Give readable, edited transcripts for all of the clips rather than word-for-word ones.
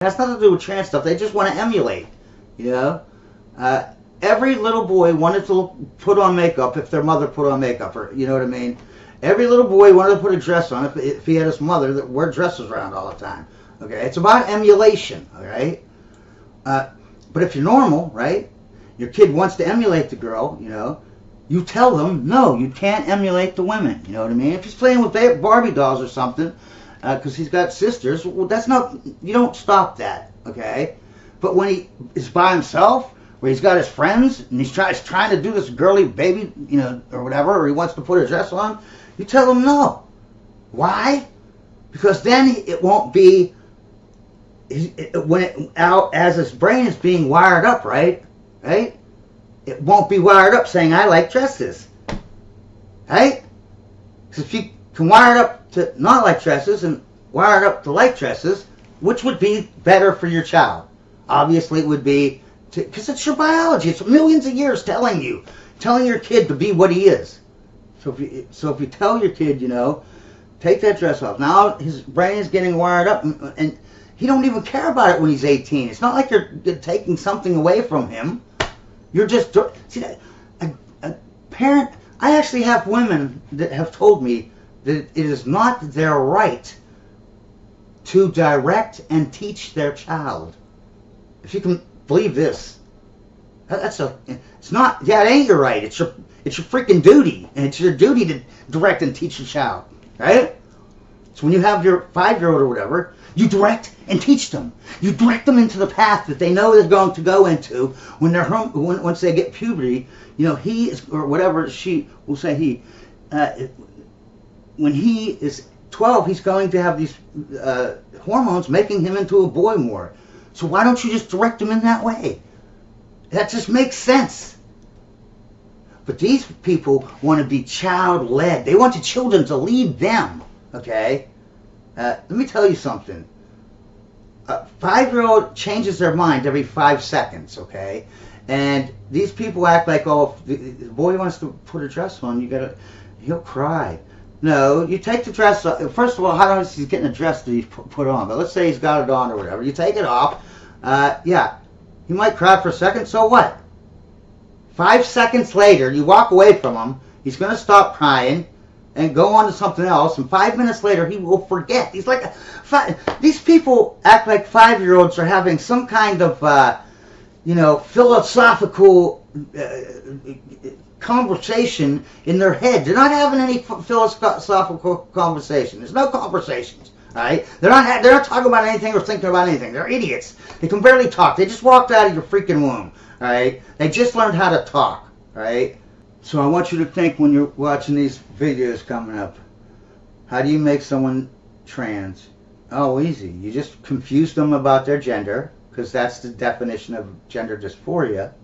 It has nothing to do with trans stuff. They just want to emulate, you know. Every little boy wanted to put on makeup if their mother put on makeup, or you know what I mean. Every little boy wanted to put a dress on if he had his mother that wore dresses around all the time. Okay, it's about emulation. All right, but if you're normal, right, your kid wants to emulate the girl, you know. You tell them, no, you can't emulate the women. You know what I mean? If he's playing with Barbie dolls or something, because he's got sisters, well, that's not, you don't stop that, okay? But when he is by himself, where he's got his friends, and he's trying to do this girly baby, you know, or whatever, or he wants to put a dress on, you tell him no. Why? Because then it won't be, as his brain is being wired up, right? Right? It won't be wired up saying, I like dresses. Right? Because if you can wire it up to not like dresses and wire it up to like dresses, which would be better for your child? Obviously it would be, because it's your biology. It's millions of years telling your kid to be what he is. So if you tell your kid, you know, take that dress off. Now his brain is getting wired up, and he don't even care about it when he's 18. It's not like you're taking something away from him. You're just, see, a parent, I actually have women that have told me that it is not their right to direct and teach their child. If you can believe this, it's not, yeah, it ain't your right, it's your freaking duty, and it's your duty to direct and teach your child, right? So when you have your 5-year-old or whatever, you direct and teach them. You direct them into the path that they know they're going to go into when they're home, once they get puberty. You know, he is, or whatever, she will say he. When he is 12, he's going to have these hormones making him into a boy more. So why don't you just direct him in that way? That just makes sense. But these people want to be child-led. They want the children to lead them. Okay? Let me tell you something. A 5-year-old changes their mind every 5 seconds, okay? And these people act like, oh, if the boy wants to put a dress on, he'll cry. No, you take the dress off. First of all, how long is he getting a dress that he's put on? But let's say he's got it on or whatever. You take it off. Yeah, he might cry for a second, so what? 5 seconds later, you walk away from him, he's going to stop crying and go on to something else, and 5 minutes later he will forget. He's like these people act like 5-year-olds are having some kind of philosophical conversation in their head. They're not having any philosophical conversation. There's no conversations. All right? They're not talking about anything or thinking about anything. They're idiots. They can barely talk. They just walked out of your freaking womb. All right? They just learned how to talk. All right? So I want you to think when you're watching these videos coming up, how do you make someone trans? Oh, easy. You just confuse them about their gender, because that's the definition of gender dysphoria.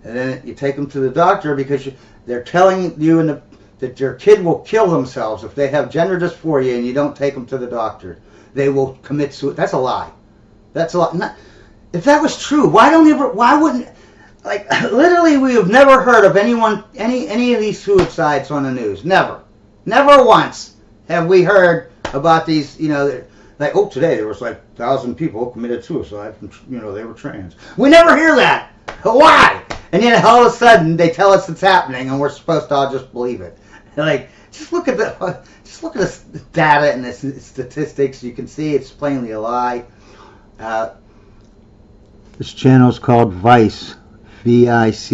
And then you take them to the doctor because they're telling you that your kid will kill themselves if they have gender dysphoria and you don't take them to the doctor. They will commit suicide. That's a lie. That's a lie. If that was true, why wouldn't... Like, literally, we have never heard of any of these suicides on the news. Never. Never once have we heard about these, like, oh, today there was like 1,000 people committed suicide from, they were trans. We never hear that. Why? And then all of a sudden they tell us it's happening and we're supposed to all just believe it. Like, just look at the data and the statistics. You can see it's plainly a lie. This channel is called Vice. VICE.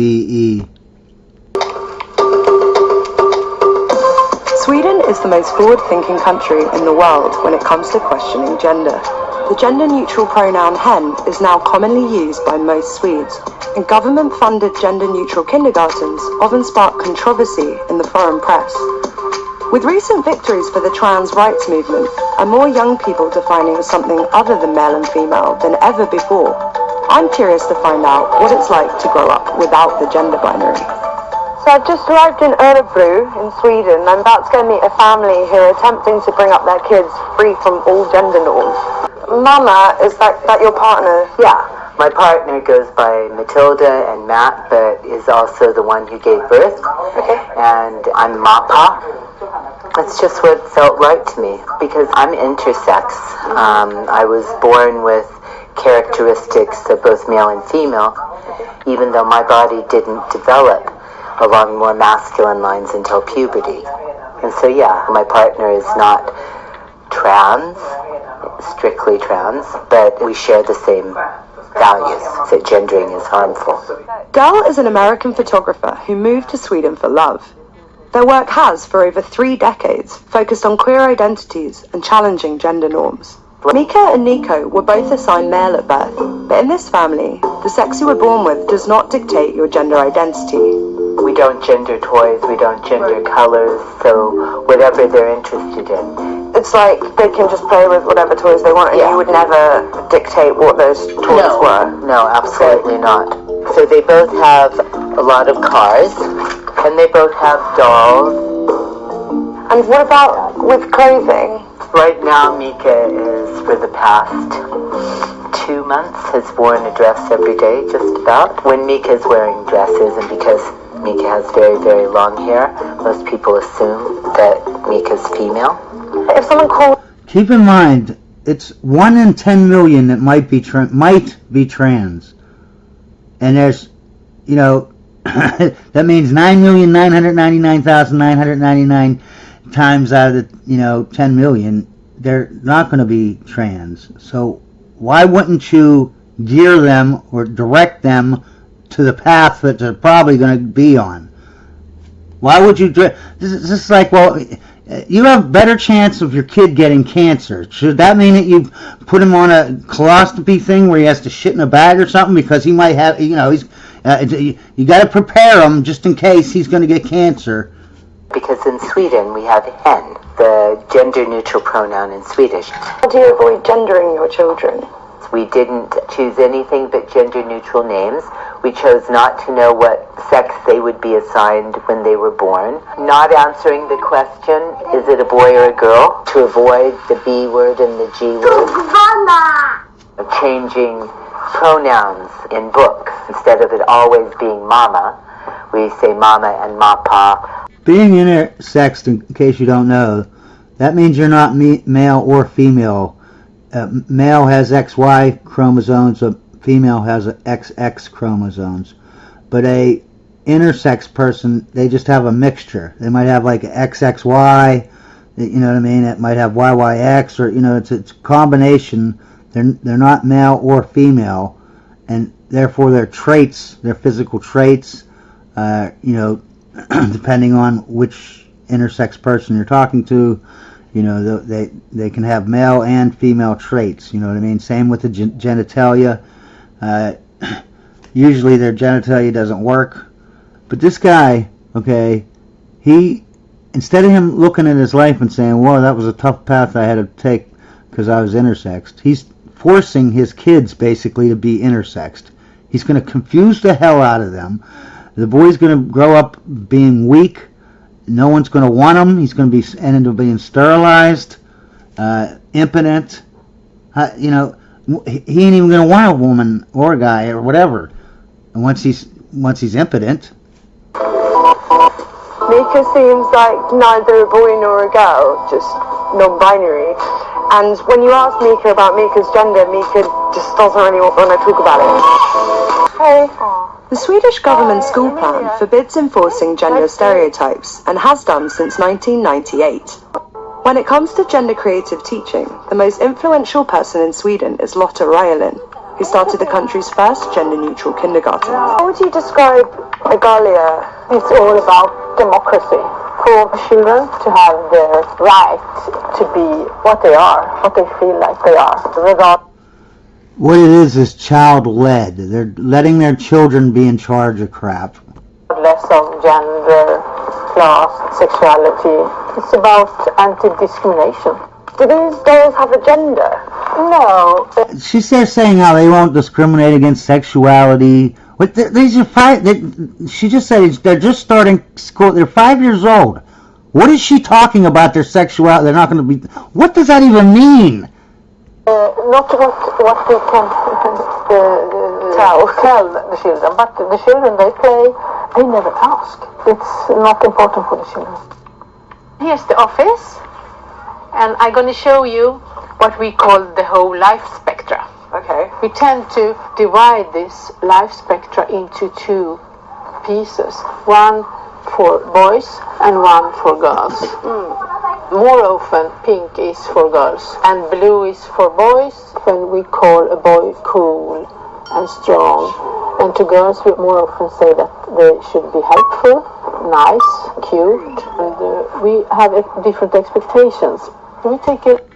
Sweden is the most forward-thinking country in the world when it comes to questioning gender. The gender-neutral pronoun hen is now commonly used by most Swedes, and government-funded gender-neutral kindergartens often spark controversy in the foreign press. With recent victories for the trans rights movement, and more young people defining something other than male and female than ever before, I'm curious to find out what it's like to grow up without the gender binary. So I've just arrived in Örebro in Sweden. I'm about to go meet a family who are attempting to bring up their kids free from all gender norms. Mama, is that your partner? Yeah, my partner goes by Matilda and Matt, but is also the one who gave birth. Okay. And I'm Mappa. That's just what felt right to me, because I'm intersex. I was born with characteristics of both male and female, even though my body didn't develop along more masculine lines until puberty. And so yeah, my partner is not trans, strictly trans, but we share the same values, that gendering is harmful. Del is an American photographer who moved to Sweden for love. Their work has, for over 3 decades, focused on queer identities and challenging gender norms. Mika and Nico were both assigned male at birth, but in this family, the sex you were born with does not dictate your gender identity. We don't gender toys, we don't gender colors, so whatever they're interested in. It's like they can just play with whatever toys they want, and you would never dictate what those toys were. No, absolutely not. So they both have a lot of cars, and they both have dolls. And what about with clothing? Right now, Mika is, for the past 2 months, has worn a dress every day, just about. When Mika's wearing dresses, and because Mika has very, very long hair, most people assume that Mika's female. If someone called... Keep in mind, it's 1 in 10 million that might be trans. And there's, you know, that means 9,999,999 times out of the, 10 million, they're not going to be trans. So why wouldn't you gear them or direct them to the path that they're probably going to be on? Why would you... This is like, well, you have better chance of your kid getting cancer. Should that mean that you put him on a colostomy thing where he has to shit in a bag or something because he might have, he's... you got to prepare him just in case he's going to get cancer. Because in Sweden we have hen, the gender-neutral pronoun in Swedish. How do you avoid gendering your children? We didn't choose anything but gender-neutral names. We chose not to know what sex they would be assigned when they were born. Not answering the question, is it a boy or a girl? To avoid the B word and the G word. Changing pronouns in books. Instead of it always being mama, we say mama and mapa. Being intersexed, in case you don't know, that means you're not male or female. Male has XY chromosomes, a female has XX chromosomes. But a intersex person, they just have a mixture. They might have like XXY, you know what I mean? It might have YYX, or it's a combination. They're not male or female, and therefore their traits, their physical traits, depending on which intersex person you're talking to, they can have male and female traits. You know what I mean? Same with the genitalia. Usually their genitalia doesn't work. But this guy, okay, instead of him looking at his life and saying, whoa, that was a tough path I had to take because I was intersexed, he's forcing his kids basically to be intersexed. He's going to confuse the hell out of them. The boy's going to grow up being weak. No one's going to want him. He's going to end up being sterilized, impotent. He ain't even going to want a woman or a guy or whatever. And once he's impotent. Mika seems like neither a boy nor a girl, just non-binary. And when you ask Mika about Mika's gender, Mika just doesn't really want to talk about it. Hey. The Swedish government school plan forbids enforcing gender stereotypes and has done since 1998. When it comes to gender creative teaching, the most influential person in Sweden is Lotta Ryelin, who started the country's first gender-neutral kindergarten. How would you describe Igalia? It's all about democracy. For children to have the right to be what they are, what they feel like they are, without... What it is child-led. They're letting their children be in charge of crap. Less of gender, class, sexuality. It's about anti-discrimination. Do these dolls have a gender? No. She's there saying how they won't discriminate against sexuality. What these are she just said they're just starting school. They're 5 years old. What is she talking about their sexuality? They're not going to be... What does that even mean? Not what we can tell the children, but the children, they play, they never ask. It's not important for the children. Here's the office, and I'm going to show you what we call the whole life spectra. Okay. We tend to divide this life spectra into two pieces, one for boys and one for girls. More often pink is for girls and blue is for boys. When we call a boy cool and strong, and to girls we more often say that they should be helpful, nice, cute, and we have different expectations. Can we take it?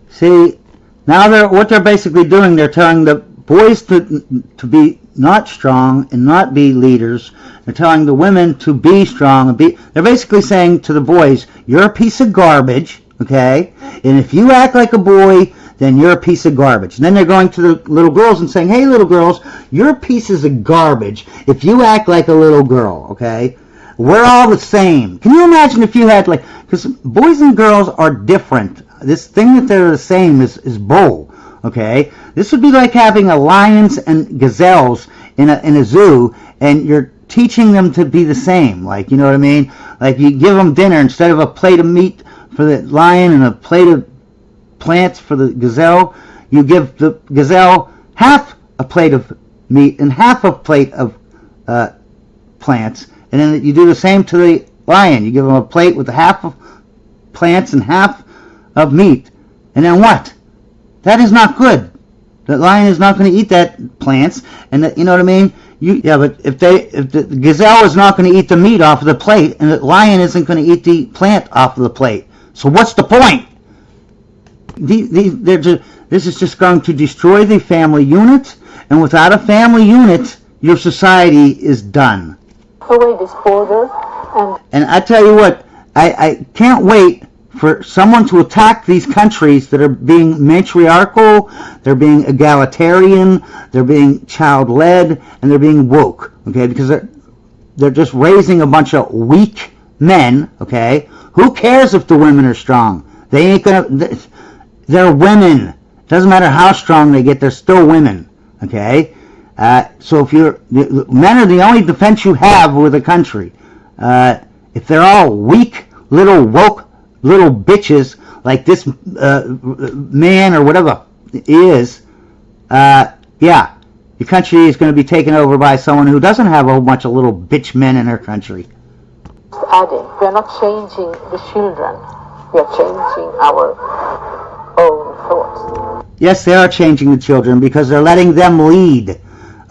See, now what they're basically doing, they're telling the boys to be not strong and not be leaders. They're telling the women to be strong and be. They're basically saying to the boys, "You're a piece of garbage, okay? And if you act like a boy, then you're a piece of garbage." And then they're going to the little girls and saying, "Hey, little girls, you're pieces of garbage if you act like a little girl, okay? We're all the same." Can you imagine if you had because boys and girls are different. This thing that they're the same is bull, okay? This would be like having a lions and gazelles in a zoo, and you're teaching them to be the same. Like, you know what I mean? Like you give them dinner, instead of a plate of meat for the lion and a plate of plants for the gazelle, you give the gazelle half a plate of meat and half a plate of plants, and then you do the same to the lion. You give them a plate with half of plants and half of meat, and then what? That is not good. The lion is not going to eat that plants, and you know what I mean? But if the gazelle is not going to eat the meat off of the plate, and the lion isn't going to eat the plant off of the plate, so what's the point? This is just going to destroy the family unit, and without a family unit, your society is done. Away this border, and I tell you what, I can't wait for someone to attack these countries that are being matriarchal, they're being egalitarian, they're being child-led, and they're being woke, okay? Because they're just raising a bunch of weak men, okay? Who cares if the women are strong? They ain't gonna. They're women. Doesn't matter how strong they get, they're still women, okay? So if men are the only defense you have with a country. If they're all weak, little woke, little bitches like this man or whatever is, yeah, your country is going to be taken over by someone who doesn't have a whole bunch of little bitch men in her country. Adding, we are not changing the children, we are changing our own thoughts. Yes, they are changing the children because they're letting them lead,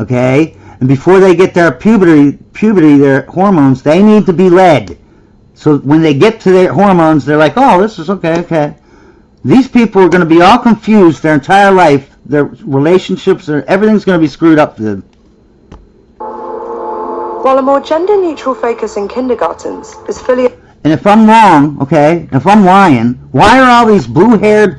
okay? And before they get their puberty, their hormones, they need to be led. So when they get to their hormones, they're like, oh, this is okay. These people are going to be all confused their entire life. Their relationships, everything's going to be screwed up to them. While a more gender-neutral focus in kindergartens is fully... And if I'm wrong, okay, if I'm lying, why are all these blue-haired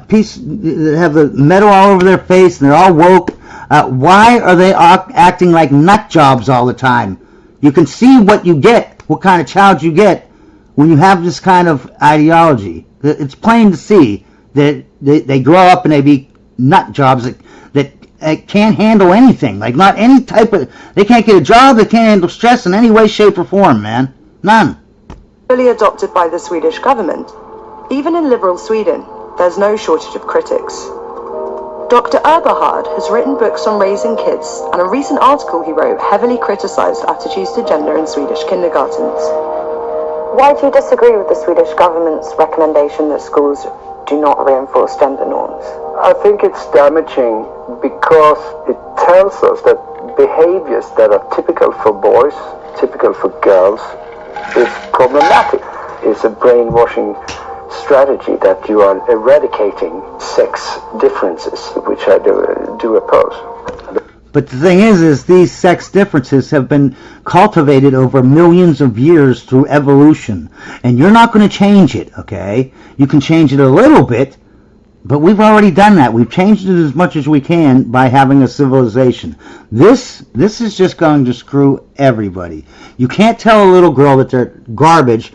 pieces that have the metal all over their face and they're all woke, why are they acting like nut jobs all the time? You can see what you get, what kind of child you get when you have this kind of ideology. It's plain to see that they grow up and they be nut jobs that can't handle anything. Like not any type of... They can't get a job, they can't handle stress in any way, shape, or form, man. None. Fully adopted by the Swedish government. Even in liberal Sweden, there's no shortage of critics. Dr. Eberhard has written books on raising kids, and a recent article he wrote heavily criticised attitudes to gender in Swedish kindergartens. Why do you disagree with the Swedish government's recommendation that schools do not reinforce gender norms? I think it's damaging because it tells us that behaviors that are typical for boys, typical for girls, is problematic. It's a brainwashing strategy that you are eradicating sex differences, which I do oppose. But the thing is these sex differences have been cultivated over millions of years through evolution. And you're not going to change it, okay? You can change it a little bit, but we've already done that. We've changed it as much as we can by having a civilization. This is just going to screw everybody. You can't tell a little girl that they're garbage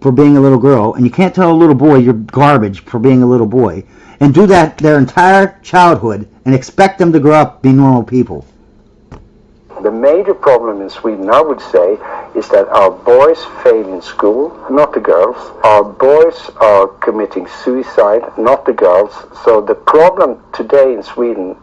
for being a little girl, and you can't tell a little boy you're garbage for being a little boy, and do that their entire childhood and expect them to grow up be normal people. The major problem in Sweden, I would say, is that our boys fail in school, not the girls. Our boys are committing suicide, not the girls. So the problem today in Sweden